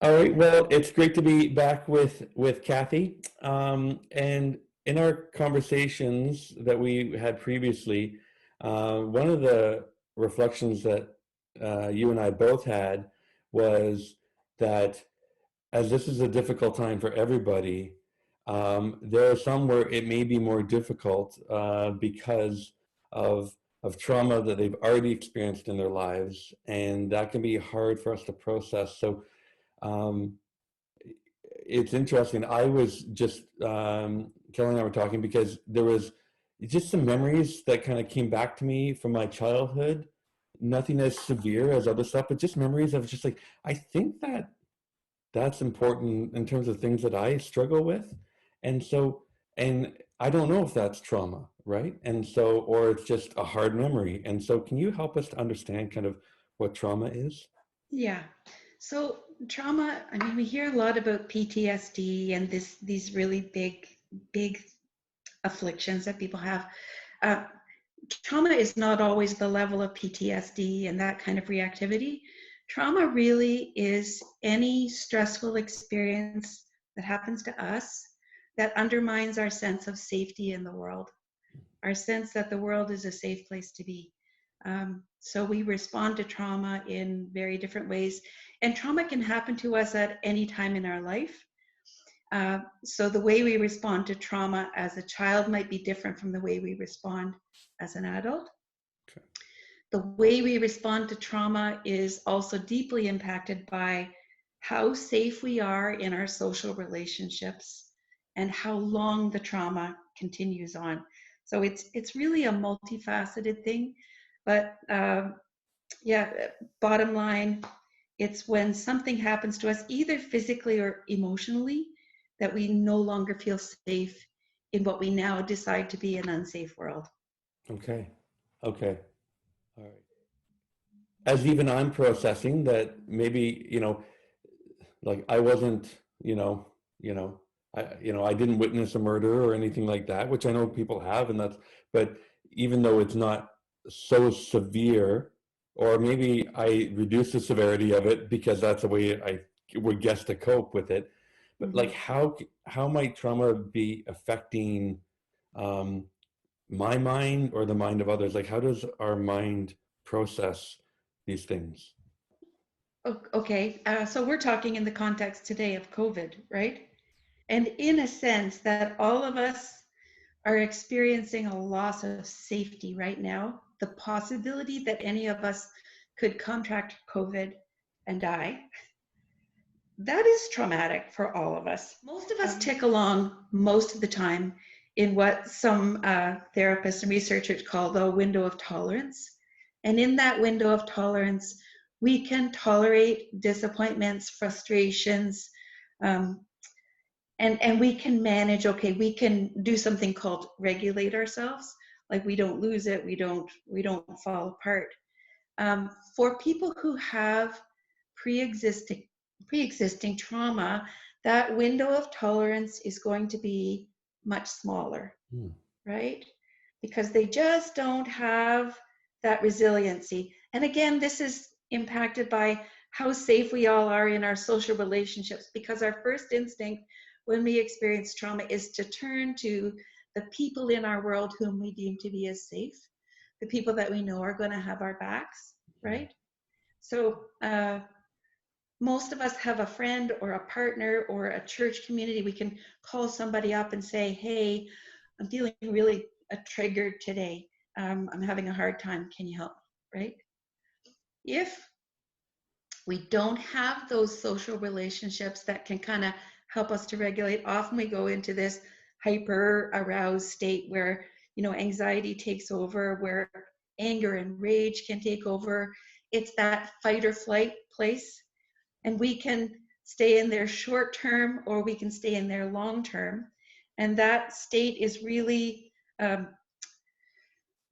All right. Well, it's great to be back with Kathy. And in our conversations that we had previously, one of the reflections that you and I both had was that as this is a difficult time for everybody, there are some where it may be more difficult because of trauma that they've already experienced in their lives, and that can be hard for us to process. So. Um, it's interesting. I was just Kelly and I were talking because there was just some memories that kind of came back to me from my childhood. Nothing as severe as other stuff, but just memories of just like I think that that's important in terms of things that I struggle with, and so and I don't know if that's trauma, right? And so or it's just a hard memory. And so, can you help us to understand kind of what trauma is? Yeah. So trauma, I mean, we hear a lot about PTSD and these really big afflictions that people have. Uh, Trauma is not always the level of PTSD and that kind of reactivity. Trauma really is any stressful experience that happens to us that undermines our sense of safety in the world, our sense that the world is a safe place to be. So we respond to trauma in very different ways. And trauma can happen to us at any time in our life. So the way we respond to trauma as a child might be different from the way we respond as an adult. Okay. The way we respond to trauma is also deeply impacted by how safe we are in our social relationships and how long the trauma continues on. So it's really a multifaceted thing, but yeah, bottom line, it's when something happens to us, either physically or emotionally, that we no longer feel safe in what we now decide to be an unsafe world. Okay. Okay. All right. As even I'm processing that maybe, like I wasn't, I didn't witness a murder or anything like that, which I know people have, and that's, but even though it's not so severe, or maybe I reduce the severity of it because that's the way I would guess to cope with it. But like, Mm-hmm. how might trauma be affecting um, my mind or the mind of others? Like, how does our mind process these things? Okay, so we're talking in the context today of COVID, right? And in a sense, that all of us are experiencing a loss of safety right now. The possibility that any of us could contract COVID and die, that is traumatic for all of us. Most of us tick along most of the time in what some therapists and researchers call the window of tolerance. And in that window of tolerance, we can tolerate disappointments, frustrations, um, and we can manage. Okay, we can do something called regulate ourselves. Like we don't lose it, we don't fall apart. For people who have pre-existing pre-existing trauma, that window of tolerance is going to be much smaller, Hmm. right? Because they just don't have that resiliency. And again, this is impacted by how safe we all are in our social relationships, because our first instinct when we experience trauma is to turn to the people in our world whom we deem to be as safe, the people that we know are going to have our backs, right? So most of us have a friend or a partner or a church community. We can call somebody up and say, hey, I'm feeling really triggered today. I'm having a hard time. Can you help me? Right? If we don't have those social relationships that can kind of help us to regulate, often we go into this hyper aroused state where, anxiety takes over, where anger and rage can take over. It's that fight or flight place. And we can stay in there short term or we can stay in there long term. And that state is really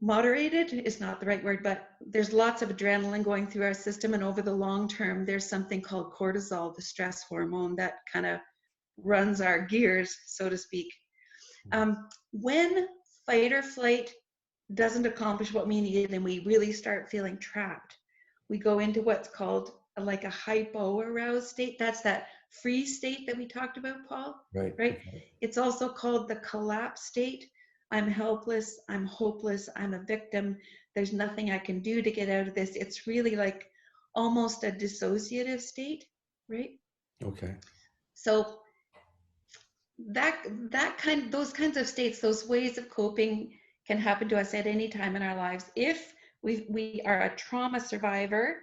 moderated is not the right word, but there's lots of adrenaline going through our system. And over the long term, there's something called cortisol, the stress hormone that kind of runs our gears, so to speak. When fight or flight doesn't accomplish what we needed and we really start feeling trapped, we go into what's called like a hypo-aroused state. That's that freeze state that we talked about, Paul, Right. right? Okay. It's also called the collapse state. I'm helpless, I'm hopeless, I'm a victim. There's nothing I can do to get out of this. It's really like almost a dissociative state, right? Okay. So those kinds of states, those ways of coping can happen to us at any time in our lives. If we are a trauma survivor,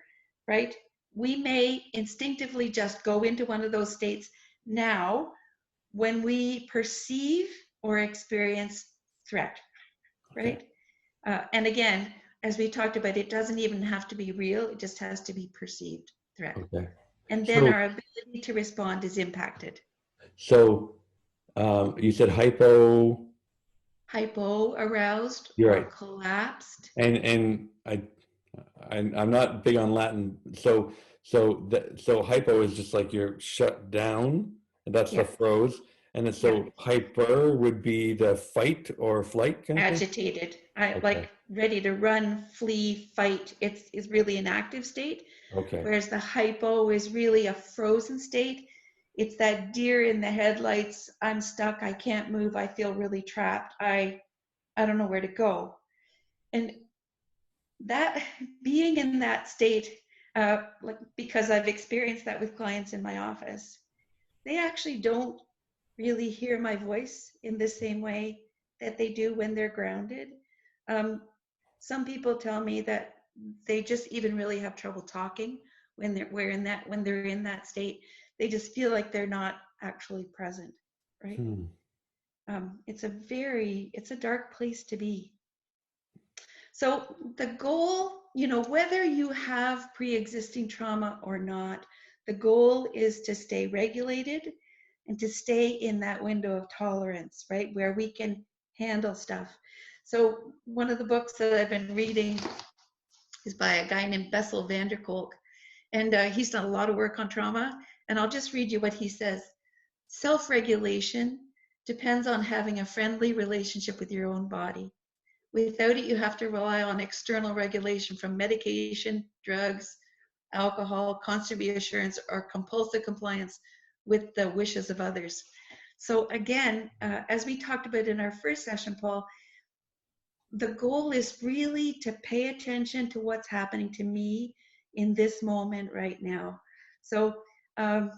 right, we may instinctively just go into one of those states now when we perceive or experience threat, Okay. right? And again, as we talked about, it doesn't even have to be real, it just has to be perceived threat. Okay. And then So our ability to respond is impacted. so you said hypo. Hypo aroused You're or right. collapsed. And I'm not big on Latin. So hypo is just like you're shut down, and that's the Yeah, froze. And then yeah. so hyper would be the fight or flight kind of thing. Agitated. I Okay. like ready to run, flee, fight. It's really an active state. Okay. Whereas the hypo is really a frozen state. It's that deer in the headlights. I'm stuck. I can't move. I feel really trapped. I don't know where to go. And that being in that state, like because I've experienced that with clients in my office, they actually don't really hear my voice in the same way that they do when they're grounded. Um, some people tell me that they just even really have trouble talking when they're in that state. They just feel like they're not actually present, right? Hmm. It's a dark place to be. So the goal, whether you have pre-existing trauma or not, the goal is to stay regulated and to stay in that window of tolerance, right? Where we can handle stuff. So one of the books that I've been reading is by a guy named Bessel van der Kolk, and he's done a lot of work on trauma. And I'll just read you what he says. Self-regulation depends on having a friendly relationship with your own body. Without it, you have to rely on external regulation from medication, drugs, alcohol, constant reassurance, or compulsive compliance with the wishes of others. So again, as we talked about in our first session, Paul, the goal is really to pay attention to what's happening to me in this moment right now. So I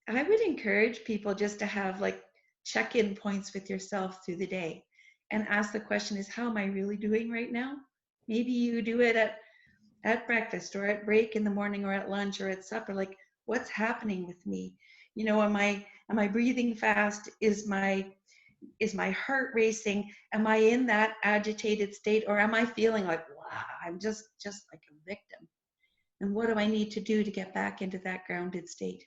would encourage people just to have like check-in points with yourself through the day and ask the question is, how am I really doing right now? Maybe you do it at breakfast or at break in the morning or at lunch or at supper. Like, what's happening with me? Am I breathing fast? Is my heart racing? Am I in that agitated state, or am I feeling like, wow, I'm just like a victim? And what do I need to do to get back into that grounded state?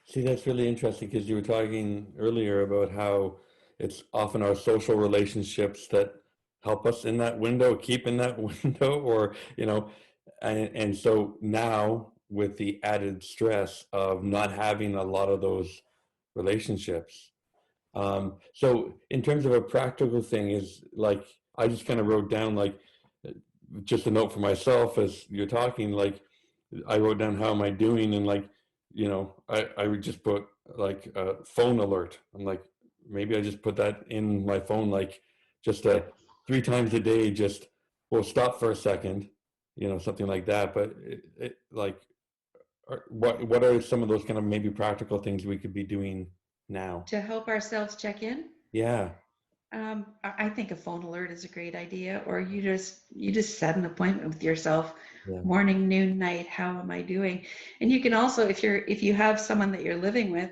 See, that's really interesting because you were talking earlier about how it's often our social relationships that help us in that window, keep in that window, or, and so now with the added stress of not having a lot of those relationships. So in terms of a practical thing is like, I just kind of wrote down like, just a note for myself as you're talking, like I wrote down how am I doing, and like, I would just put like a phone alert. I'm like, maybe I just put that in my phone, like just three times a day, just, well, stop for a second, something like that. But like, what are some of those kind of maybe practical things we could be doing now? To help ourselves check in, Yeah. I think a phone alert is a great idea, or you just set an appointment with yourself, Yeah. morning, noon, night. How am I doing? And you can also, if you have someone that you're living with,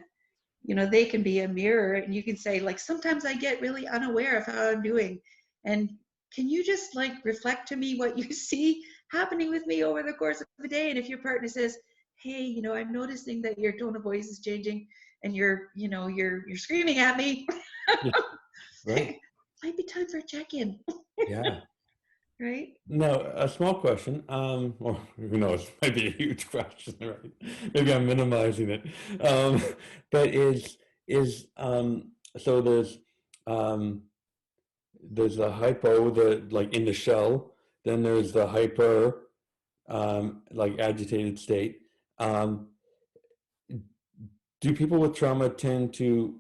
they can be a mirror, and you can say like, sometimes I get really unaware of how I'm doing, and can you just like reflect to me what you see happening with me over the course of the day? And if your partner says, hey, I'm noticing that your tone of voice is changing, and you're screaming at me. Yeah. Right. Might be time for a check-in, Yeah. right? No, a small question. Or who knows? Might be a huge question, right? Maybe I'm minimizing it. Um, but so um, there's the hypo, the like in the shell. Then there's the hyper, like agitated state. Um, do people with trauma tend to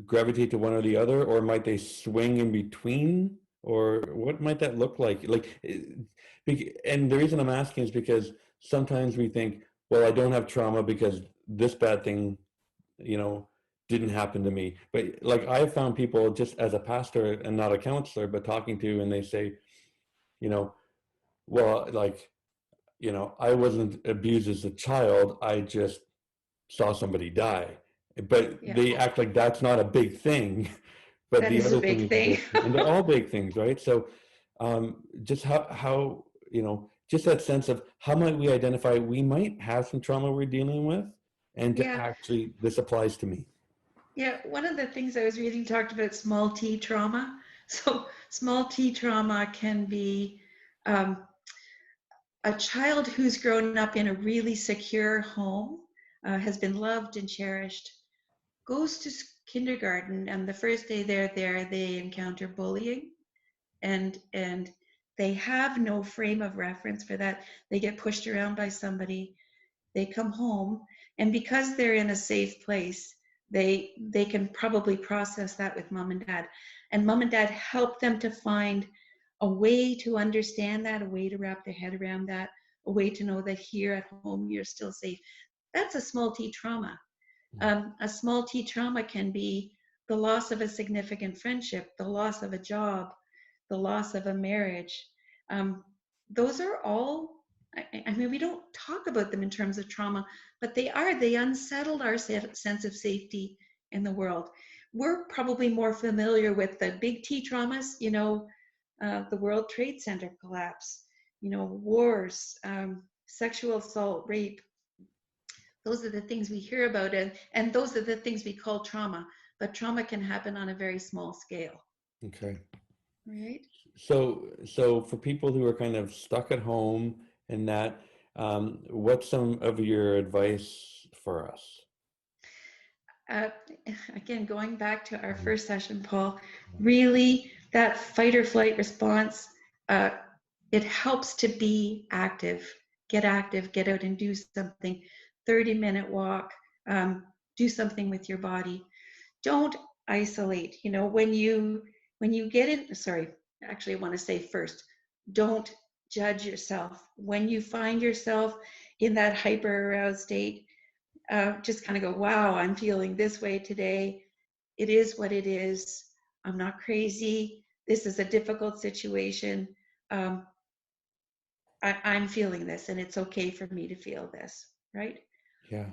gravitate to one or the other, or might they swing in between, or what might that look like? And the reason I'm asking is because sometimes we think, well, I don't have trauma because this bad thing, you know, didn't happen to me. But like I found people just as a pastor and not a counselor, but talking to, and they say, you know, well, like, I wasn't abused as a child. I just saw somebody die. But Yeah, they act like that's not a big thing. But that the is a other big things are thing. big, and they're all big things, right? So just how, just that sense of how might we identify we might have some trauma we're dealing with, and to Yeah, actually, this applies to me. yeah. One of the things I was reading talked about small t trauma. So small t trauma can be um, a child who's grown up in a really secure home, has been loved and cherished, goes to kindergarten, and the first day they're there, they encounter bullying, and they have no frame of reference for that. They get pushed around by somebody. They come home, and because they're in a safe place, they can probably process that with mom and dad, and mom and dad help them to find a way to understand that, a way to wrap their head around that, a way to know that here at home you're still safe. That's a small t trauma. A small t trauma can be the loss of a significant friendship, the loss of a job, the loss of a marriage. Um, those are all, I mean, we don't talk about them in terms of trauma, but they unsettled our sense of safety in the world. We're probably more familiar with the big T traumas, the World Trade Center collapse, wars, sexual assault, rape. Those are the things we hear about, and those are the things we call trauma. But trauma can happen on a very small scale, Okay. right? So for people who are kind of stuck at home and that, what's some of your advice for us? uh, Again, going back to our first session, Paul, really that fight or flight response, uh, it helps to be active, get out and do something, 30-minute walk, do something with your body. Don't isolate. When you get in, sorry, actually I want to say first, don't judge yourself. When you find yourself in that hyper aroused state, just kind of go, wow, I'm feeling this way today. It is what it is. I'm not crazy. This is a difficult situation. Um, I'm feeling this, and it's okay for me to feel this, right? Yeah.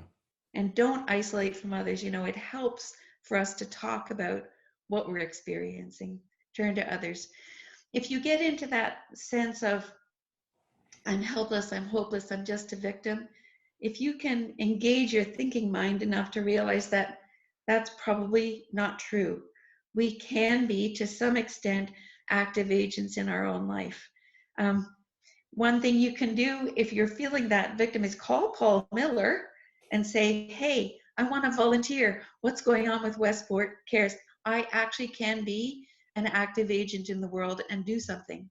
And don't isolate from others. It helps for us to talk about what we're experiencing, turn to others. If you get into that sense of, I'm helpless, I'm hopeless, I'm just a victim, if you can engage your thinking mind enough to realize that that's probably not true. We can be, to some extent, active agents in our own life. One thing you can do if you're feeling that victim is call Paul Miller and say, hey, I want to volunteer. What's going on with Westport Cares? I actually can be an active agent in the world and do something.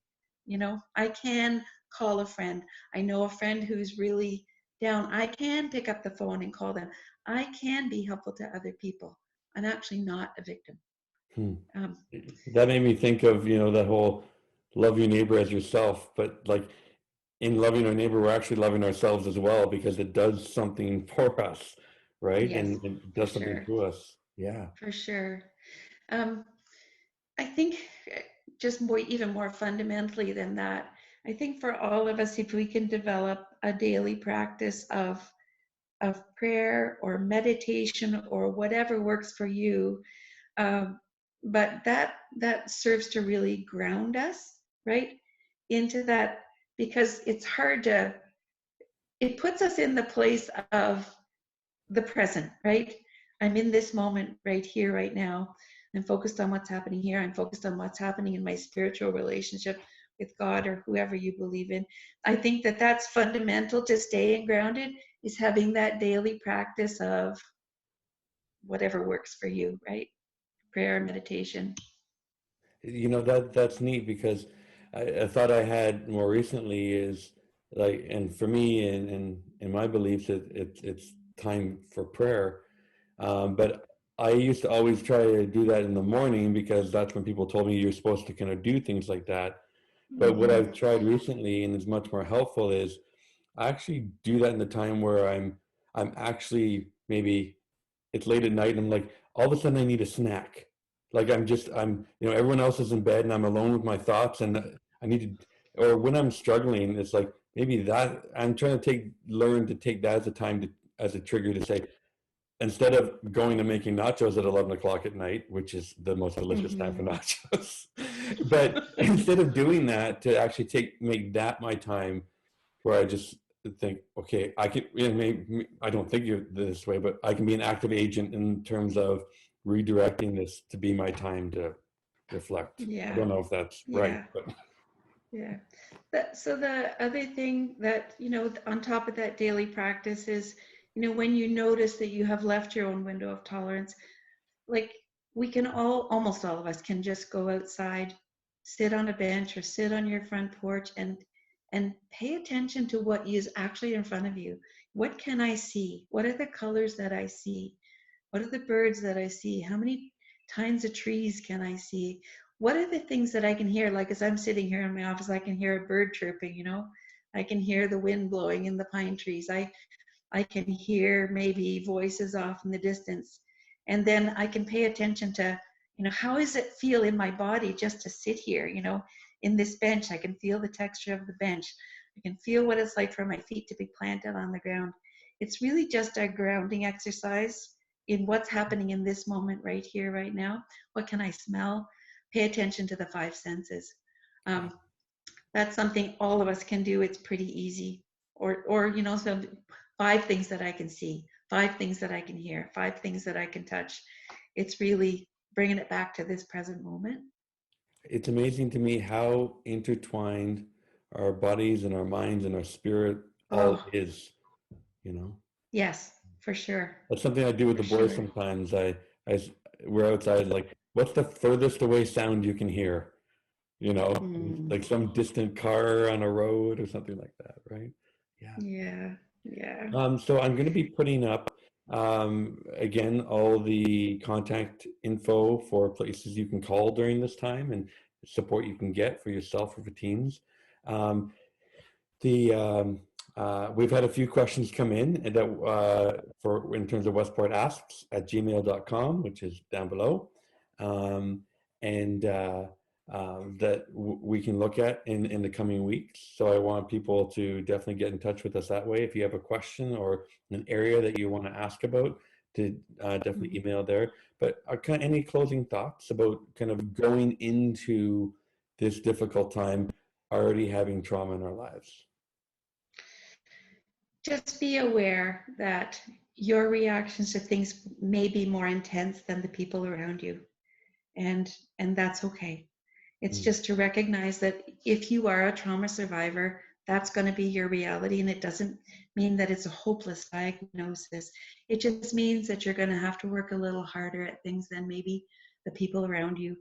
I can call a friend. I know a friend who's really down. I can pick up the phone and call them. I can be helpful to other people. I'm actually not a victim. Hmm. Um, That made me think of, that whole love your neighbor as yourself, but like in loving our neighbor, we're actually loving ourselves as well because it does something for us, right? yes, And it for does something sure. to us. Yeah. For sure. Um, I think just even more fundamentally than that, I think for all of us, if we can develop a daily practice of prayer or meditation or whatever works for you, um, but that serves to really ground us, right, into that, because it's hard to. It puts us in the place of the present, right? I'm in this moment right here, right now. I'm focused on what's happening here. I'm focused on what's happening in my spiritual relationship with God or whoever you believe in. I think that that's fundamental to staying grounded, is having that daily practice of whatever works for you, right? Prayer, meditation. That's neat because a thought I had more recently is like, and for me, and in my beliefs, it's time for prayer. But I used to always try to do that in the morning because that's when people told me you're supposed to kind of do things like that. But what Mhm. I've tried recently and is much more helpful is I actually do that in the time where I'm actually maybe it's late at night and I'm like, all of a sudden I need a snack. Like everyone else is in bed and I'm alone with my thoughts and I need to, or when I'm struggling, it's like maybe that I'm trying to learn to take that as a time to, as a trigger to say, instead of going to making nachos at 11 o'clock at night, which is the most delicious time for Mhm. nachos, but instead of doing that, to actually make that my time where I just think, okay, I can, maybe, I don't think you're this way, but I can be an active agent in terms of redirecting this to be my time to reflect. I Yeah. don't know if that's right, Yeah. but Yeah. So the other thing that, on top of that daily practice is, when you notice that you have left your own window of tolerance, like we can almost all of us can just go outside, sit on a bench or sit on your front porch and pay attention to what is actually in front of you. What can I see? What are the colors that I see? What are the birds that I see? How many kinds of trees can I see? What are the things that I can hear? Like as I'm sitting here in my office, I can hear a bird chirping. I can hear the wind blowing in the pine trees. I can hear maybe voices off in the distance. And then I can pay attention to, how does it feel in my body just to sit here, in this bench? I can feel the texture of the bench. I can feel what it's like for my feet to be planted on the ground. It's really just a grounding exercise in what's happening in this moment right here, right now. What can I smell? Pay attention to the five senses. Um, that's something all of us can do. It's pretty easy. Or so 5 things that I can see, 5 things that I can hear, 5 things that I can touch. It's really bringing it back to this present moment. it's amazing to me how intertwined our bodies and our minds and our spirit all Oh, is, you know. yes, for sure. That's something I do with For the boys sure. sometimes. We're outside, like, what's the furthest away sound you can hear? Mm, Like some distant car on a road or something like that, right? Yeah. yeah, yeah. So I'm going to be putting up again all the contact info for places you can call during this time and support you can get for yourself or for teams. Um, the We've had a few questions come in and that for in terms of Westport Asks at gmail.com, which is down below, um, and that we can look at in the coming weeks. So I want people to definitely get in touch with us that way. If you have a question or an area that you want to ask about, to definitely Mhm. email there. But any closing thoughts about kind of going into this difficult time, already having trauma in our lives? Just be aware that your reactions to things may be more intense than the people around you, and that's okay. It's Mm. just to recognize that if you are a trauma survivor, that's going to be your reality. And it doesn't mean that it's a hopeless diagnosis. It just means that you're going to have to work a little harder at things than maybe the people around you.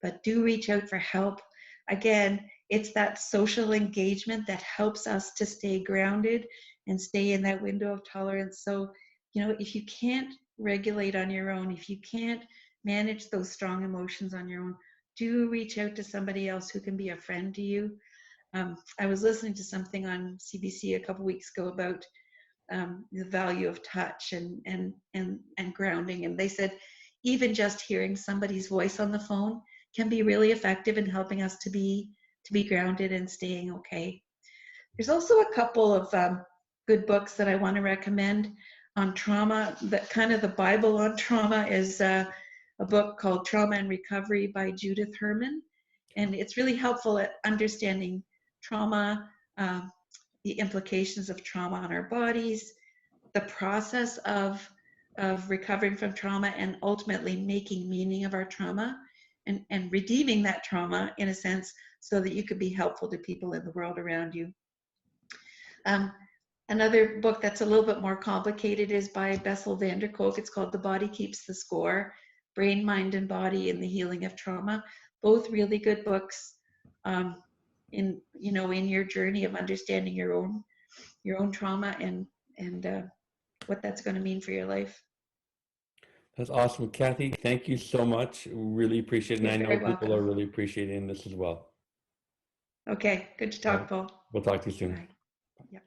But do reach out for help. Again, it's that social engagement that helps us to stay grounded and stay in that window of tolerance. So, if you can't regulate on your own, if you can't manage those strong emotions on your own, do reach out to somebody else who can be a friend to you. I was listening to something on CBC a couple weeks ago about the value of touch and grounding, and they said even just hearing somebody's voice on the phone can be really effective in helping us to be grounded and staying okay. There's also a couple of good books that I want to recommend on trauma. That kind of the Bible on trauma is a book called Trauma and Recovery by Judith Herman. And it's really helpful at understanding trauma, um, the implications of trauma on our bodies, the process of recovering from trauma, and ultimately making meaning of our trauma and redeeming that trauma in a sense so that you could be helpful to people in the world around you. Um, Another book that's a little bit more complicated is by Bessel van der Kolk. It's called The Body Keeps the Score, Brain, Mind, and Body in the Healing of Trauma. Both really good books in your journey of understanding your own trauma and and what that's going to mean for your life. That's awesome. Kathy, thank you so much. Really appreciate it. And You're I know very people are welcome. really appreciating this as well. Okay, good to All right. talk, Paul. We'll talk to you soon. Bye. Yep.